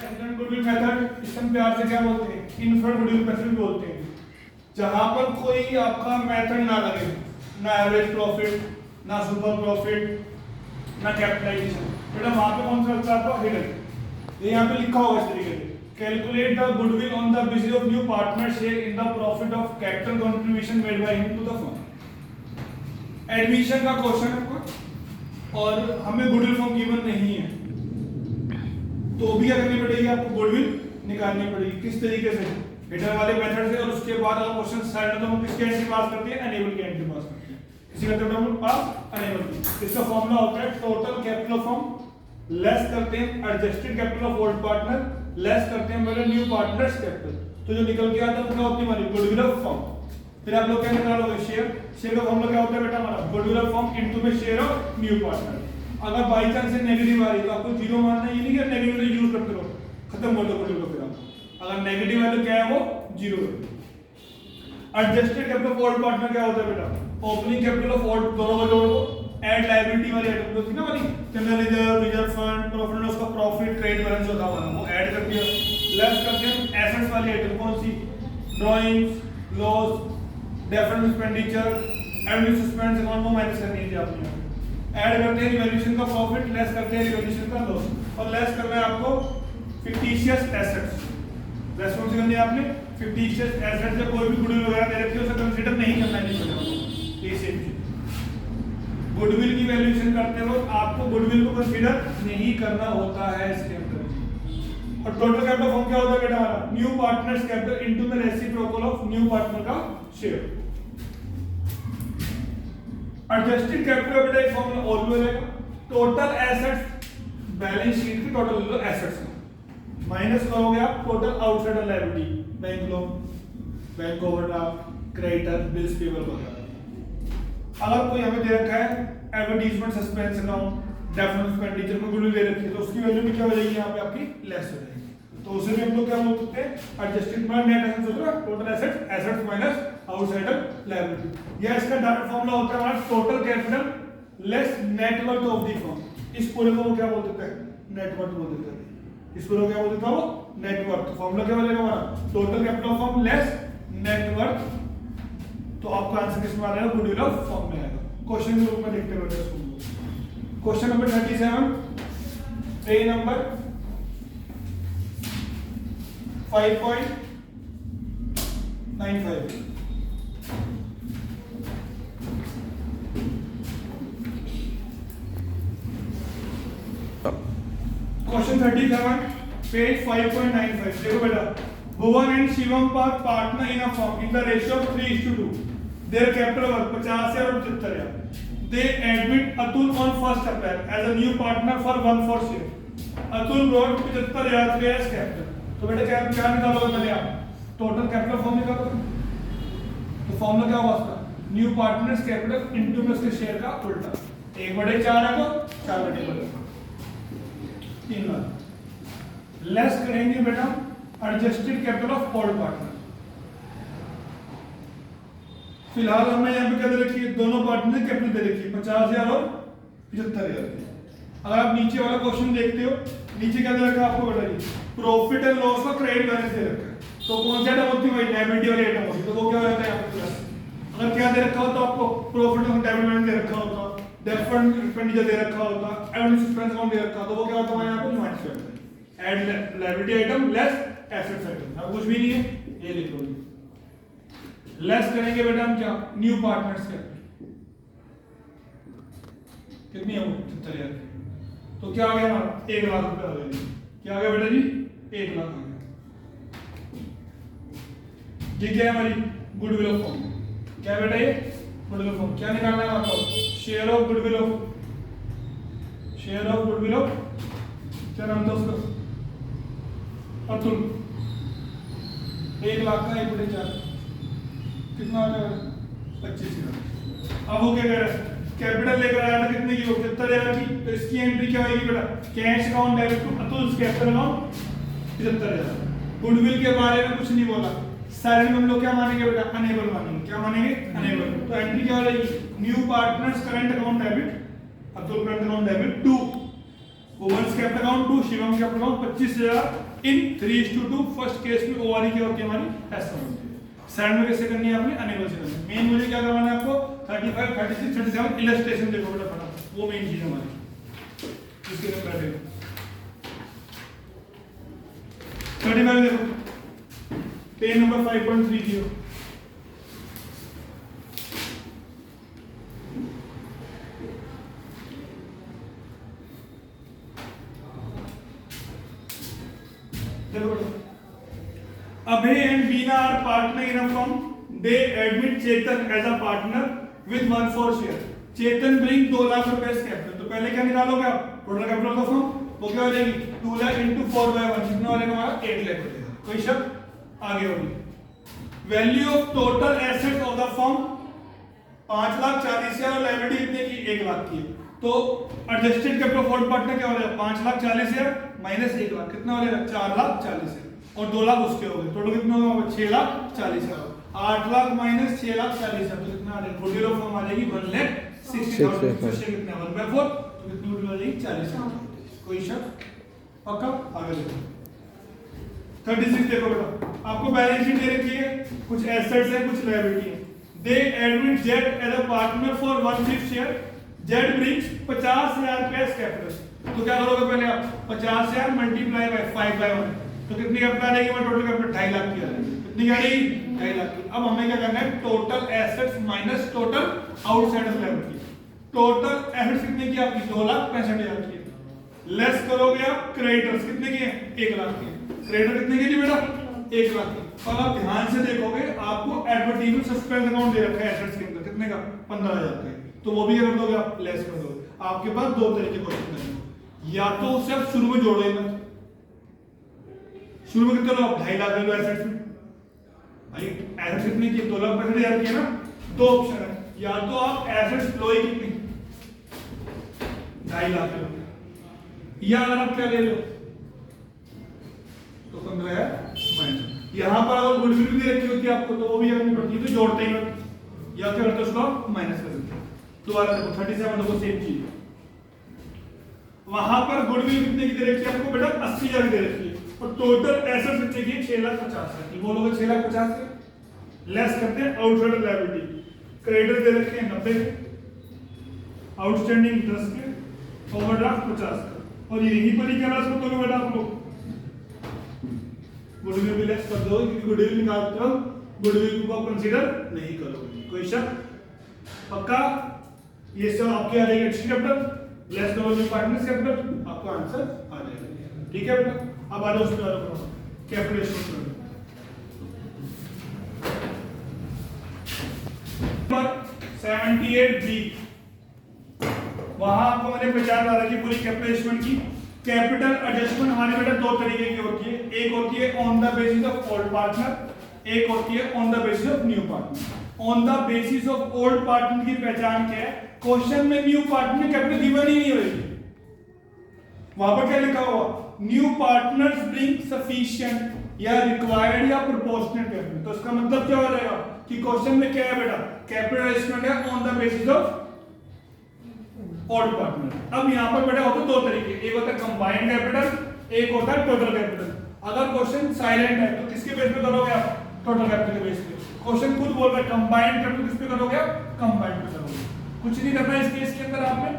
Instant goodwill method इस हम प्यार से क्या बोलते हैं, इनफिनिट गुडविल मेथड भी बोलते हैं। जहां पर कोई आपका मेथड ना लगे, ना एवरेज प्रॉफिट, ना सुपर प्रॉफिट, ना कैपिटलाइजेशन, बेटा वहां पे कौन सा लगता है आपका हिडन। ये यहाँ पे लिखा होगा इस तरीके से, calculate the goodwill on the basis of new partner share in the profit of capital contribution made by him to the firm. Admission का क्वेश्चन है आपका और हमें गुडविल फॉर्म गिवन नहीं है, तो भी क्या करनी पड़ेगी आपको, गुडविल निकालनी पड़ेगी। किस तरीके से, हिडन वाले मेथड से। और उसके बाद अगर क्वेश्चन साइड में तो हम किसके एंट्री पास करते हैं, अनेबल की एंट्री पास करते हैं। इसी मेथड में हम पास अनेबल की। इसका फॉर्मूला होता है टोटल कैपिटल फॉर्म लेस करते हैं adjusted capital of old partner less करते हैं मेरे न्यू पार्टनर्स कैपिटल, तो जो निकल के आता है वो क्या होती है हमारी गुडविल ऑफ फॉर्म। फिर आप लोग क्या निकालोगे, शेयर का फॉर्मूला क्या होता है बेटा हमारा, गुडविल ऑफ फॉर्म इनटू में शेयर ऑफ न्यू पार्टनर। अगर बाई चांस से नेगेटिव आ रही है तो आपको जीरो मानना है, ये नहीं कि नेगेटिव यूज करते रहो, खत्म कर दो गुडविल को। फिर आप अगर नेगेटिव है तो क्या है वो जीरो है। Adjusted capital of old partner क्या होता है बेटा, ओपनिंग कैपिटल ऑफ ओल्ड दोनों को जोड़ दो, ऐड लायबिलिटी वाली आइटम तो थी ना वाली, general reserve, reserve fund, profit and loss का प्रॉफिट, ट्रेड बैलेंस होता है वो ऐड कर दिया। लेस करते हैं एसेट्स वाली आइटम कौन सी, drawings, loss, deferred expenditure, every suspense account को माइनस करनी है आपने। ऐड करते हैं रिवैल्यूएशन का प्रॉफिट, लेस करते हैं रिवैल्यूएशन का लॉस, और लेस करना है आपको फिक्टिशियस एसेट्स। रेस्पॉन्स करनी है आपने फिक्टिशियस एसेट्स से कोई भी गुडविल वगैरह दे रखी है उसे कंसीडर नहीं करना है। ये सेम चीज गुडविल की वैल्यूएशन करते वक्त आपको गुडविल को कंसीडर नहीं करना होता है इसके अंदर। और टोटल कैपिटल फॉर्म क्या होता है बेटा हमारा, new partners capital into the reciprocal of new partner का शेयर। एडजस्टेड कैपिटल बेटा एक फॉर्मूला और भी रहेगा, टोटल एसेट्स बैलेंस शीट के टोटल एसेट्स माइनस करोगे आप total outside liability, bank loan, bank overdraft, creditor, bills payable वगैरह। अगर कोई हमें दे रखा है advertisement suspense account, deferred expenditure को गुडविल दे रखी है, तो उसकी वैल्यू भी क्या हो जाएगी यहाँ पे आपकी लेस हो जाएगी। तो उसे भी हम लोग क्या बोल सकते हैं, एडजस्टेड बाय नेट एसेट्स होता है total assets, assets minus outsider liability. या इसका डायरेक्ट फॉर्मूला होता है हमारा total capital less net worth of the firm. इस पूरे को क्या बोल देते हैं, नेट वर्थ बोल देते हैं। इस पूरे को क्या बोल देता है वो, नेट वर्थ। तो फॉर्मूला क्या बनेगा हमारा, total capital of firm less net worth. तो आपका आंसर किस में आ जाएगा, गुडविल ऑफ फर्म में आएगा। क्वेश्चन के रूप में देखते हैं इसको। क्वेश्चन नंबर 37, ए नंबर 5.95। Question 37 page 5.95। देखो बेटा, भुवन एंड शिवम पर partner in a firm in the ratio of 3:2। Their capital worth 50,000 और 75,000। They admit Atul on 1st April as a new partner for 1/4 share. Atul brought 75,000 as capital. तो बेटा क्या निकालोगे पहले आप, टोटल कैपिटल फॉर्म निकालोगे। तो फॉर्मूला क्या होगा उसका, न्यू पार्टनर्स कैपिटल इनटू में उसके शेयर का उल्टा, 1/4 है तो 4/4 3 बार। लेस करेंगे बेटा adjusted capital of old partner. फिलहाल हमने यहाँ पे क्या दे रखी है, दोनों पार्टनर ने कैपिटल दे रखी है 50,000 और 75,000। अगर आप नीचे वाला क्वेश्चन देखते हो, नीचे क्या दे रखा है आपको बेटा जी, प्रॉफिट एंड लॉस का क्रेडिट बैलेंस दे रखा है। तो कौन सी आइटम होती है भाई, लायबिलिटी वाली आइटम होती है, तो वो क्या हो जाता है यहाँ पे प्लस। अगर क्या दे रखा हो तो आपको प्रॉफिट एंड डेबिट बैलेंस दे रखा होता, डेफर्ड एक्सपेंडिचर दे रखा होता, एवरेज एक्सपेंस अकाउंट दे रखा, तो वो क्या होता है यहाँ पे माइनस करता है। Add liability item less assets item, अब कुछ भी नहीं है, ये लिख लो। लेस करेंगे बेटा हम क्या, न्यू पार्टनर्स कैपिटल कितनी है वो 75,000। तो क्या आ गया हमारा 1 लाख रुपए आ गए। क्या आ गया बेटा जी, 1 लाख आ गया। ये क्या है हमारी गुडविल ऑफ फर्म। क्या बेटा ये गुडविल ऑफ फर्म। क्या निकालना है आपको, share of goodwill of, share of goodwill of, क्या नाम था उसका, अतुल। 1 लाख का 1/4 कितना आ गया, 25,000। अब वो क्या कर रहा है, कैपिटल लेकर आया था कितने की, 75,000 की। तो इसकी एंट्री क्या होगी बेटा, cash account debit to Atul capital amount 75,000। Goodwill के बारे में कुछ नहीं बोला, सारे में हम लोग क्या मानेंगे बेटा, अनेबल मानेंगे। क्या मानेंगे, अनेबल। तो एंट्री क्या हो जाएगी, new partners current account debit, Atul current account debit to women's capital account 2, Shivam capital account 25,000 in 3:2। First case में ओआरई क्या होती है हमारी एस होती है। सेकंड में कैसे करनी है आपने अनेबल से करनी है। मेन मुझे क्या करवाना है आपको 35, 36, 37 इलस्ट्रेशन देखो बेटा फटाफट, वो मेन चीज हमारी इसके लिए बैठे 35 देखो page number 5.30 Abhay and Veena are partner in a firm. They admit Chetan as a partner with 1/4 share. Chetan brings 2 lakh रुपए कैपिटल। तो पहले क्या निकालोगे आप टोटल कैपिटल का फॉर्म, वो क्या हो जाएगी 2 लाख इंटू 4/1 कितना हो जाएगा हमारा 8 लाख हो जाएगा। कोई शक आगे होगी। Value of total asset of the firm 5,40,000 और लायबिलिटी कितने की 1 लाख की। तो adjusted capital of fourth partner क्या हो जाएगा 5,40,000 माइनस 1 लाख कितना हो जाएगा 4,40,000 और 2 लाख उसके हो गए। टोटल कितना होगा 6,40,000। 8 लाख माइनस 6,40,000 तो कितना आ जाएगा गुडविल ऑफ फर्म आ जाएगी 1,60,000। तो शेयर कितना 1/4 तो कितनी गुडविल आ जाएगी 40,000। कोई शक पक्का आगे देखो 36 देखो बेटा आपको बैलेंस शीट दे रखी है, कुछ एसेट्स है कुछ लायबिलिटी है। They admit Z as a partner for 1/5 share. Z brings 50,000 रुपए कैपिटल। तो क्या करोगे पहले आप 50,000 मल्टीप्लाई बाय 5/1 तो कितनी कैपिटल आ जाएगी मैं टोटल कैपिटल 2.5 लाख की आ जाएगी। कितनी आ जाएगी 2.5 लाख की। अब हमें क्या करना है total assets minus total outsider liability. Total assets कितने की आपकी 2,65,000 की। लेस करोगे आप क्रेडिटर्स कितने के 1 लाख के। क्रेडिटर कितने के जी बेटा 1 लाख के। और आप ध्यान से देखोगे आपको एडवर्टाइजमेंट सस्पेंस अकाउंट दे रखा है एसेट्स के अंदर कितने का 15,000 का। तो वो भी कर दोगे आप लेस कर दोगे। आपके पास दो तरीके क्वेश्चन करेंगे, या तो उसे आप शुरू में जोड़ोगे। शुरू में कितने लो आप 2.5 लाख ले लो एसेट्स में। भाई एसेट्स कितनी की 2,65,000 की है ना। दो ऑप्शन है, या तो आप एसेट्स लो ही कितनी 2.5 लाख ले लो, या अगर आप क्या ले लो तो 15 है माइनस। यहां पर अगर गुडविल भी रखी होती है आपको तो वो भी करनी पड़ती है, तो जोड़ते ही मत या क्या करते हो उसको माइनस कर देते हो। दोबारा देखो 37 देखो सेम चीज। वहां पर गुडविल कितने की दे रखी है आपको बेटा 80,000 की दे रखी है और टोटल एसेट्स कितने की 6,50,000 की। बोलोगे 6,50,000 से लेस करते हैं आउटसाइडर लायबिलिटी। क्रेडिटर दे रखे हैं 90 के, आउटस्टैंडिंग 10 के, ओवरड्राफ्ट 50 का। और यही पर ही क्या लेस कर दोगे बेटा आप लोग गुडविल भी लेस कर दोगे क्योंकि गुडविल निकालते हो गुडविल को कंसीडर नहीं करोगे। कोई शक पक्का। ये सब आपके आ जाएगा एडजस्टेड कैपिटल लेस करोगे पार्टनर्स कैपिटल आपका आंसर आ जाएगा। ठीक है बेटा। अब आ जाओ उसमें कैपिटल पर 78B वहां आपको मैंने पहचान डाला कि पूरी कैपिटल की। कैपिटल एडजस्टमेंट हमारे बेटा दो तरीके की होती है, एक होती है on the basis of old partner, एक होती है on the basis of new partner. On the basis of old partner की पहचान क्या है, क्वेश्चन में न्यू पार्टनर कैपिटल गिवन ही नहीं होगी। वहां पर क्या लिखा हुआ न्यू पार्टनर्स ब्रिंग सफिशिएंट या रिक्वायर्ड या प्रोपोर्शनल कैपिटल। तो इसका मतलब क्या हो जाएगा कि क्वेश्चन में क्या है बेटा कैपिटल एडजस्टमेंट है on the basis of old partner. अब यहां पर बेटा होते हैं दो तरीके, एक होता है कंबाइंड कैपिटल, एक होता है टोटल कैपिटल। अगर क्वेश्चन साइलेंट है तो किसके बेस पे करोगे आप टोटल कैपिटल के बेस पे। क्वेश्चन खुद बोल रहा है कंबाइंड कैपिटल किस पे करोगे आप कंबाइंड पे करोगे। कुछ नहीं करना इस केस के अंदर आपने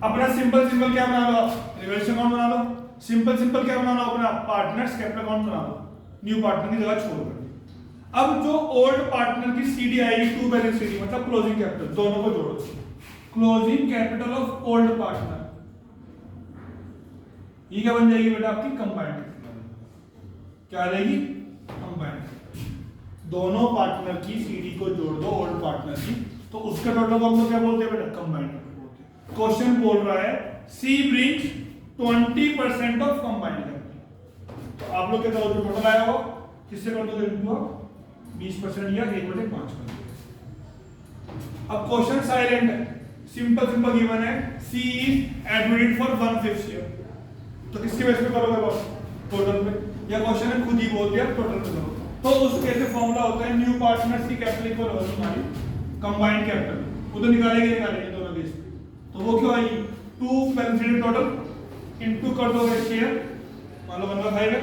अपना सिंपल क्या बना लो रिवर्स अकाउंट बना लो। सिंपल क्या बना लो अपना पार्टनर्स कैपिटल अकाउंट बना लो न्यू पार्टनर की जगह छोड़कर। अब जो ओल्ड पार्टनर की सीडी आएगी टू बैलेंस सीडी मतलब क्लोजिंग कैपिटल, दोनों को जोड़ो। Closing capital of old partner ये क्या बन जाएगी बेटा आपकी कंबाइंड। क्या आ जाएगी कंबाइंड। दोनों पार्टनर की सीडी को जोड़ दो ओल्ड पार्टनर की तो उसका टोटल को हम लोग क्या बोलते हैं बेटा कंबाइंड बोलते हैं। क्वेश्चन बोल रहा है सी ब्रिंग्स 20% ऑफ कंबाइंड कैपिटल। तो आप लोग क्या करोगे टोटल आया हो किससे कर दोगे 20% या 1/5 कर। अब क्वेश्चन साइलेंट है, सिंपल गिवन है C is admitted for 1/5 share। तो किसके बेस पे करोगे बॉस टोटल पे, या क्वेश्चन ने खुद ही बोल दिया टोटल पे करो। तो उस केस में फॉर्मूला होता है न्यू पार्टनर्स की कैपिटल इक्वल होगा तुम्हारी कंबाइंड कैपिटल। वो तो निकालेंगे दोनों बेस पे। तो वो क्यों आएगी टू बेनिफिट टोटल इनटू कर दो शेयर, मान लो 1/5 है,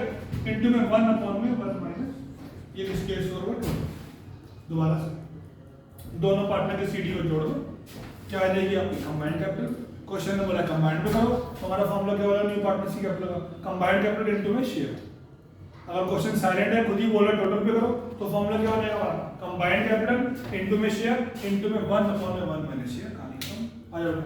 इनटू में 1 अपॉन में 1 माइनस ये किसके फॉरवर्ड, दोबारा से दोनों पार्टनर के सीडी को जोड़ दो, क्या आ जाएगी आपकी कंबाइंड कैपिटल। क्वेश्चन नंबर है कंबाइंड पे करो, हमारा फॉर्मूला क्या होगा न्यू पार्टनर सी कैपिटल का, कंबाइंड कैपिटल इनटू में शेयर। अगर क्वेश्चन साइलेंट है खुद ही बोल रहा टोटल पे करो तो फॉर्मूला क्या हो जाएगा हमारा, कंबाइंड कैपिटल इनटू में शेयर इनटू में 1 अपॉन में 1 माइनस शेयर, कहानी खत्म। आ जाओ।